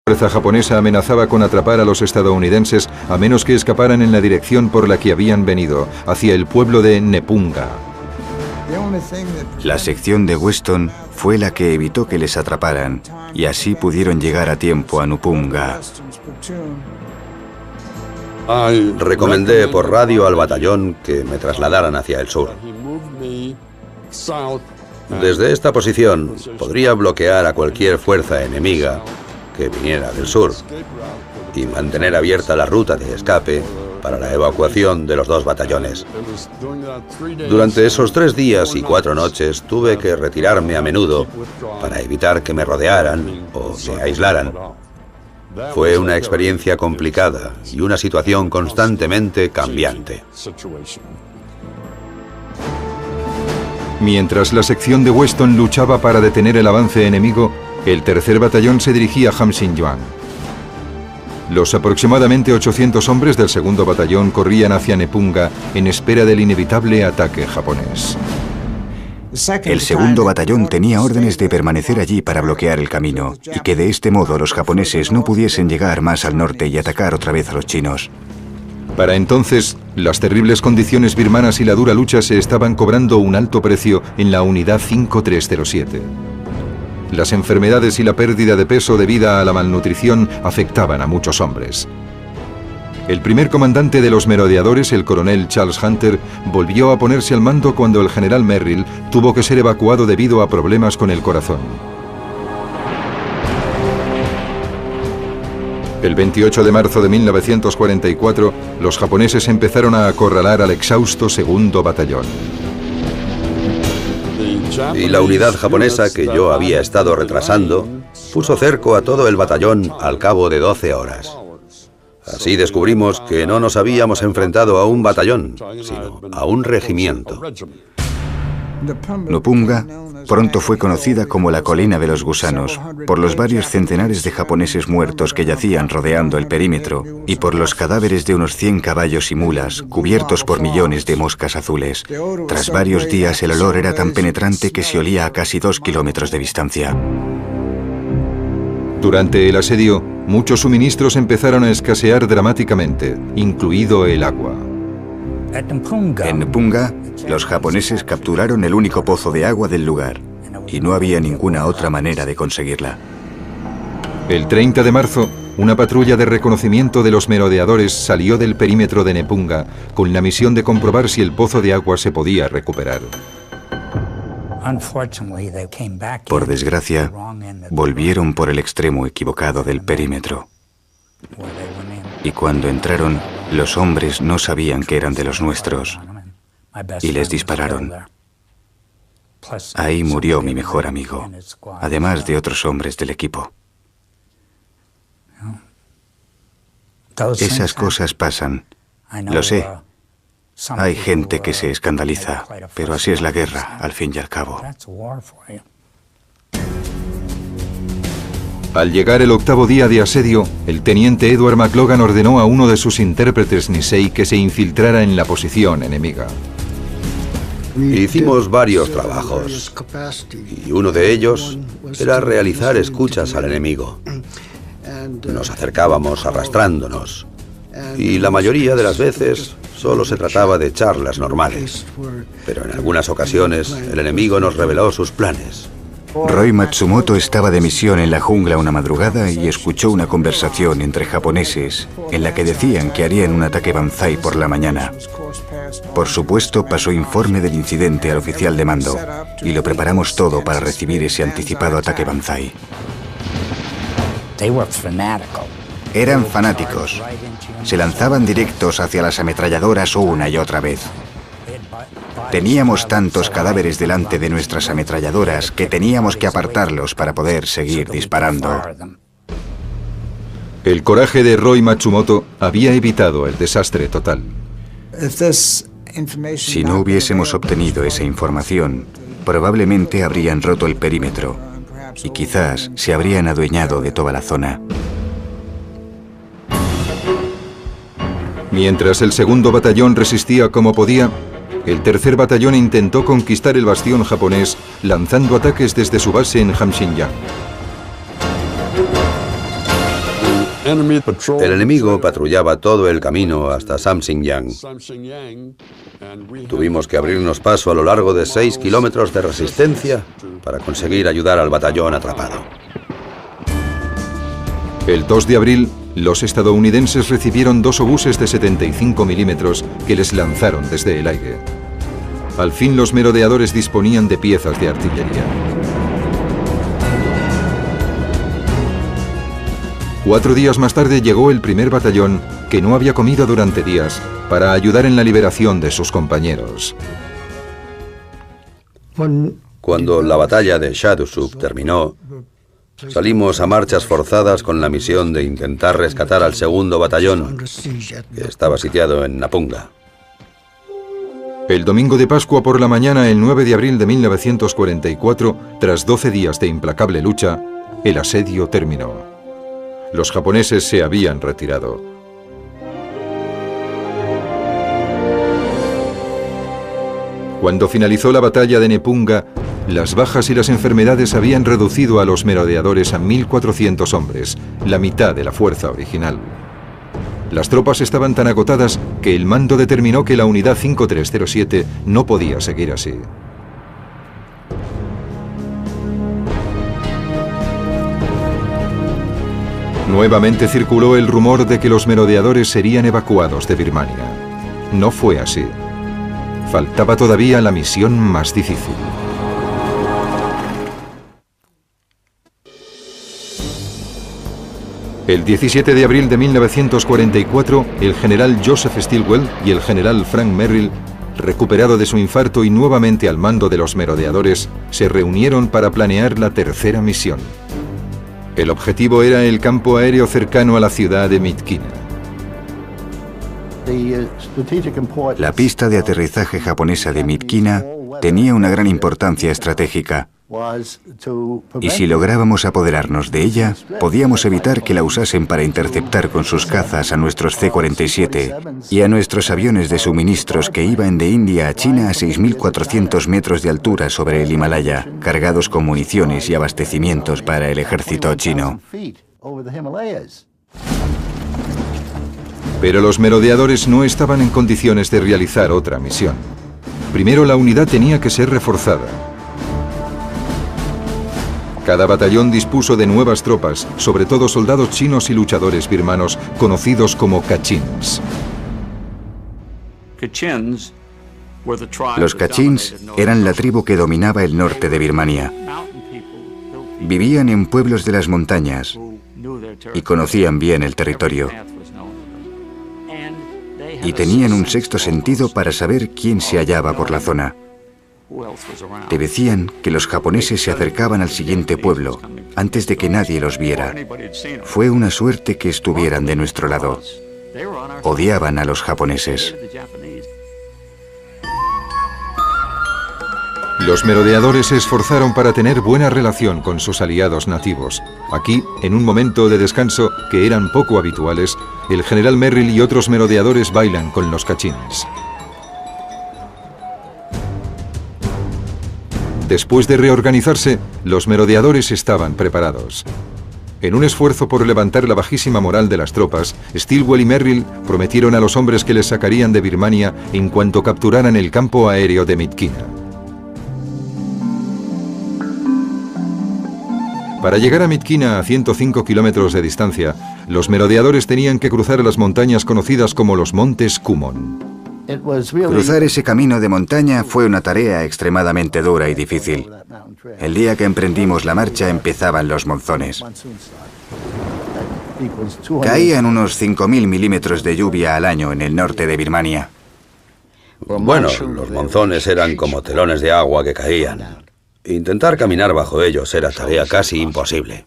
La fuerza japonesa amenazaba con atrapar a los estadounidenses a menos que escaparan en la dirección por la que habían venido, hacia el pueblo de Nepunga. La sección de Weston fue la que evitó que les atraparan, y así pudieron llegar a tiempo a Nepunga. Recomendé por radio al batallón que me trasladaran hacia el sur. Desde esta posición podría bloquear a cualquier fuerza enemiga que viniera del sur y mantener abierta la ruta de escape para la evacuación de los dos batallones. Durante esos 3 días y 4 noches tuve que retirarme a menudo para evitar que me rodearan o me aislaran. Fue una experiencia complicada y una situación constantemente cambiante. Mientras la sección de Weston luchaba para detener el avance enemigo, el tercer batallón se dirigía a Hamsingyuan. Los aproximadamente 800 hombres del segundo batallón corrían hacia Nepunga en espera del inevitable ataque japonés. El segundo batallón tenía órdenes de permanecer allí para bloquear el camino, y que de este modo los japoneses no pudiesen llegar más al norte y atacar otra vez a los chinos. Para entonces, las terribles condiciones birmanas y la dura lucha se estaban cobrando un alto precio en la unidad 5307. Las enfermedades y la pérdida de peso debida a la malnutrición afectaban a muchos hombres. El primer comandante de los merodeadores, el coronel Charles Hunter, volvió a ponerse al mando cuando el general Merrill tuvo que ser evacuado debido a problemas con el corazón. El 28 de marzo de 1944, los japoneses empezaron a acorralar al exhausto segundo batallón. Y la unidad japonesa que yo había estado retrasando puso cerco a todo el batallón al cabo de 12 horas. Así descubrimos que no nos habíamos enfrentado a un batallón, sino a un regimiento. Nepunga pronto fue conocida como la colina de los gusanos, por los varios centenares de japoneses muertos que yacían rodeando el perímetro y por los cadáveres de unos 100 caballos y mulas cubiertos por millones de moscas azules. Tras varios días el olor era tan penetrante que se olía a casi 2 kilómetros de distancia. Durante el asedio, muchos suministros empezaron a escasear dramáticamente, incluido el agua. En Nepunga, los japoneses capturaron el único pozo de agua del lugar, y no había ninguna otra manera de conseguirla. El 30 de marzo, una patrulla de reconocimiento de los merodeadores salió del perímetro de Nepunga con la misión de comprobar si el pozo de agua se podía recuperar. Por desgracia, volvieron por el extremo equivocado del perímetro. Y cuando entraron, los hombres no sabían que eran de los nuestros y les dispararon. Ahí murió mi mejor amigo, además de otros hombres del equipo. Esas cosas pasan, lo sé. Hay gente que se escandaliza, pero así es la guerra, al fin y al cabo. Al llegar el 8º día de asedio, el teniente Edward McLogan ordenó a uno de sus intérpretes Nisei que se infiltrara en la posición enemiga. Hicimos varios trabajos, y uno de ellos era realizar escuchas al enemigo. Nos acercábamos arrastrándonos, y la mayoría de las veces solo se trataba de charlas normales, pero en algunas ocasiones el enemigo nos reveló sus planes. Roy Matsumoto estaba de misión en la jungla una madrugada y escuchó una conversación entre japoneses en la que decían que harían un ataque banzai por la mañana. Por supuesto, pasó informe del incidente al oficial de mando y lo preparamos todo para recibir ese anticipado ataque banzai. Eran fanáticos. Se lanzaban directos hacia las ametralladoras una y otra vez. Teníamos tantos cadáveres delante de nuestras ametralladoras que teníamos que apartarlos para poder seguir disparando. El coraje de Roy Matsumoto había evitado el desastre total. Si no hubiésemos obtenido esa información, probablemente habrían roto el perímetro y quizás se habrían adueñado de toda la zona. Mientras el segundo batallón resistía como podía, el tercer batallón intentó conquistar el bastión japonés lanzando ataques desde su base en Hamsingyang. El enemigo patrullaba todo el camino hasta Samxingyang. Tuvimos que abrirnos paso a lo largo de 6 kilómetros de resistencia para conseguir ayudar al batallón atrapado. El 2 de abril, los estadounidenses recibieron 2 obuses de 75 milímetros que les lanzaron desde el aire. Al fin los merodeadores disponían de piezas de artillería. 4 días más tarde llegó el primer batallón, que no había comido durante días, para ayudar en la liberación de sus compañeros. Cuando la batalla de Shadusub terminó, salimos a marchas forzadas con la misión de intentar rescatar al segundo batallón, que estaba sitiado en Napunga. El domingo de Pascua por la mañana, el 9 de abril de 1944, tras 12 días de implacable lucha, el asedio terminó. Los japoneses se habían retirado. Cuando finalizó la batalla de Nepunga, las bajas y las enfermedades habían reducido a los merodeadores a 1.400 hombres, la mitad de la fuerza original. Las tropas estaban tan agotadas que el mando determinó que la unidad 5307 no podía seguir así. Nuevamente circuló el rumor de que los merodeadores serían evacuados de Birmania. No fue así. Faltaba todavía la misión más difícil. El 17 de abril de 1944, el general Joseph Stilwell y el general Frank Merrill, recuperado de su infarto y nuevamente al mando de los merodeadores, se reunieron para planear la tercera misión. El objetivo era el campo aéreo cercano a la ciudad de Myitkyina. La pista de aterrizaje japonesa de Myitkyina tenía una gran importancia estratégica. Y si lográbamos apoderarnos de ella, podíamos evitar que la usasen para interceptar con sus cazas a nuestros C-47 y a nuestros aviones de suministros que iban de India a China a 6.400 metros de altura sobre el Himalaya, cargados con municiones y abastecimientos para el ejército chino. Pero los merodeadores no estaban en condiciones de realizar otra misión. Primero, la unidad tenía que ser reforzada. Cada batallón dispuso de nuevas tropas, sobre todo soldados chinos y luchadores birmanos, conocidos como Kachins. Los Kachins eran la tribu que dominaba el norte de Birmania. Vivían en pueblos de las montañas y conocían bien el territorio. Y tenían un sexto sentido para saber quién se hallaba por la zona. Te decían que los japoneses se acercaban al siguiente pueblo antes de que nadie los viera. Fue una suerte que estuvieran de nuestro lado. Odiaban a los japoneses. Los merodeadores se esforzaron para tener buena relación con sus aliados nativos. Aquí, en un momento de descanso que eran poco habituales, el general Merrill y otros merodeadores bailan con los Kachins. Después de reorganizarse, los merodeadores estaban preparados. En un esfuerzo por levantar la bajísima moral de las tropas, Stilwell y Merrill prometieron a los hombres que les sacarían de Birmania en cuanto capturaran el campo aéreo de Myitkyina. Para llegar a Myitkyina, a 105 kilómetros de distancia, los merodeadores tenían que cruzar las montañas conocidas como los Montes Kumon. Cruzar ese camino de montaña fue una tarea extremadamente dura y difícil. El día que emprendimos la marcha empezaban los monzones. Caían unos 5.000 milímetros de lluvia al año en el norte de Birmania. Bueno, los monzones eran como telones de agua que caían. Intentar caminar bajo ellos era tarea casi imposible.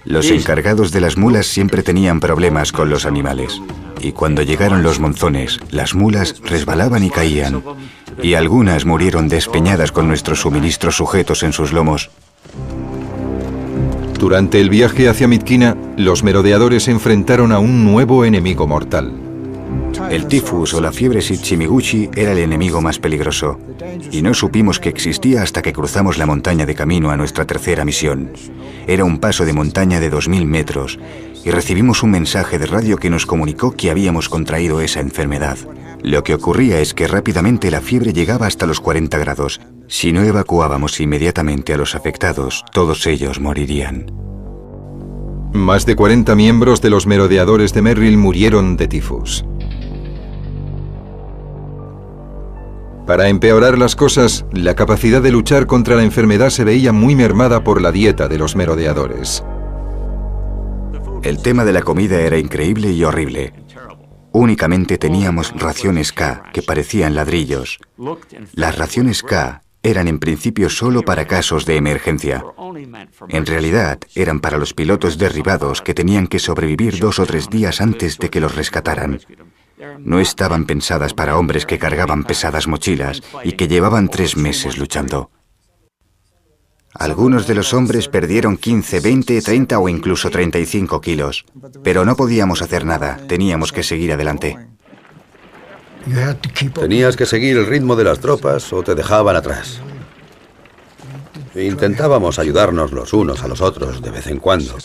Los encargados de las mulas siempre tenían problemas con los animales. Y cuando llegaron los monzones, las mulas resbalaban y caían. Y algunas murieron despeñadas con nuestros suministros sujetos en sus lomos. Durante el viaje hacia Myitkyina, los merodeadores se enfrentaron a un nuevo enemigo mortal. El tifus o la fiebre Shichimibuchi era el enemigo más peligroso, y no supimos que existía hasta que cruzamos la montaña de camino a nuestra tercera misión. Era un paso de montaña de 2000 metros, y recibimos un mensaje de radio que nos comunicó que habíamos contraído esa enfermedad. Lo que ocurría es que rápidamente la fiebre llegaba hasta los 40 grados. Si no evacuábamos inmediatamente a los afectados, todos ellos morirían. Más de 40 miembros de los merodeadores de Merrill murieron de tifus. Para empeorar las cosas, la capacidad de luchar contra la enfermedad se veía muy mermada por la dieta de los merodeadores. El tema de la comida era increíble y horrible. Únicamente teníamos raciones K, que parecían ladrillos. Las raciones K eran en principio solo para casos de emergencia. En realidad, eran para los pilotos derribados que tenían que sobrevivir 2 o 3 días antes de que los rescataran. No estaban pensadas para hombres que cargaban pesadas mochilas y que llevaban 3 meses luchando. Algunos de los hombres perdieron 15, 20, 30 o incluso 35 kilos. Pero no podíamos hacer nada, teníamos que seguir adelante. Tenías que seguir el ritmo de las tropas o te dejaban atrás. Intentábamos ayudarnos los unos a los otros de vez en cuando.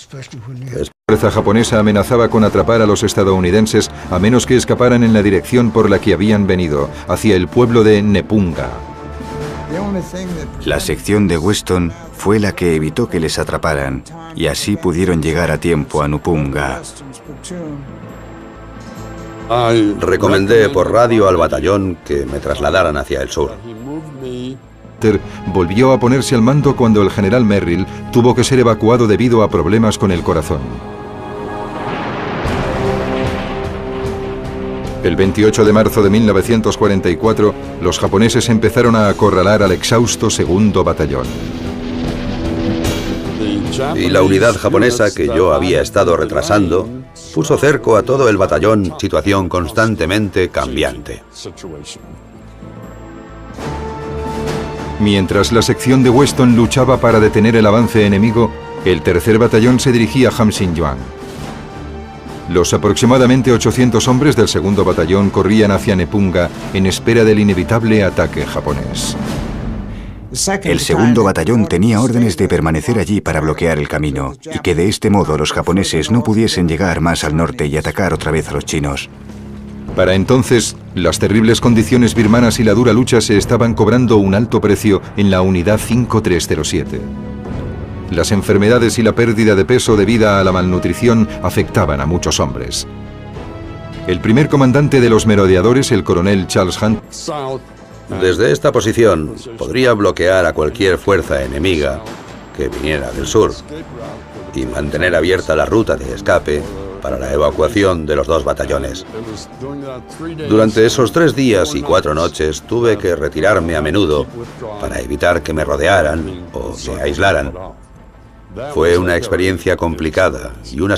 La fuerza japonesa amenazaba con atrapar a los estadounidenses a menos que escaparan en la dirección por la que habían venido, hacia el pueblo de Nepunga. La sección de Weston fue la que evitó que les atraparan, y así pudieron llegar a tiempo a Nepunga. Recomendé por radio al batallón que me trasladaran hacia el sur. Volvió a ponerse al mando cuando el general Merrill tuvo que ser evacuado debido a problemas con el corazón. El 28 de marzo de 1944, los japoneses empezaron a acorralar al exhausto segundo batallón. Y la unidad japonesa que yo había estado retrasando puso cerco a todo el batallón, situación constantemente cambiante. Mientras la sección de Weston luchaba para detener el avance enemigo, el tercer batallón se dirigía a Hamsinjuang. Los aproximadamente 800 hombres del segundo batallón corrían hacia Nepunga en espera del inevitable ataque japonés. El segundo batallón tenía órdenes de permanecer allí para bloquear el camino y que de este modo los japoneses no pudiesen llegar más al norte y atacar otra vez a los chinos. Para entonces, las terribles condiciones birmanas y la dura lucha se estaban cobrando un alto precio en la unidad 5307. Las enfermedades y la pérdida de peso debida a la malnutrición afectaban a muchos hombres. El primer comandante de los merodeadores, el coronel Charles Hunt, desde esta posición podría bloquear a cualquier fuerza enemiga que viniera del sur y mantener abierta la ruta de escape para la evacuación de los 2 batallones. Durante esos 3 días y 4 noches tuve que retirarme a menudo para evitar que me rodearan o me aislaran. Fue una experiencia complicada y una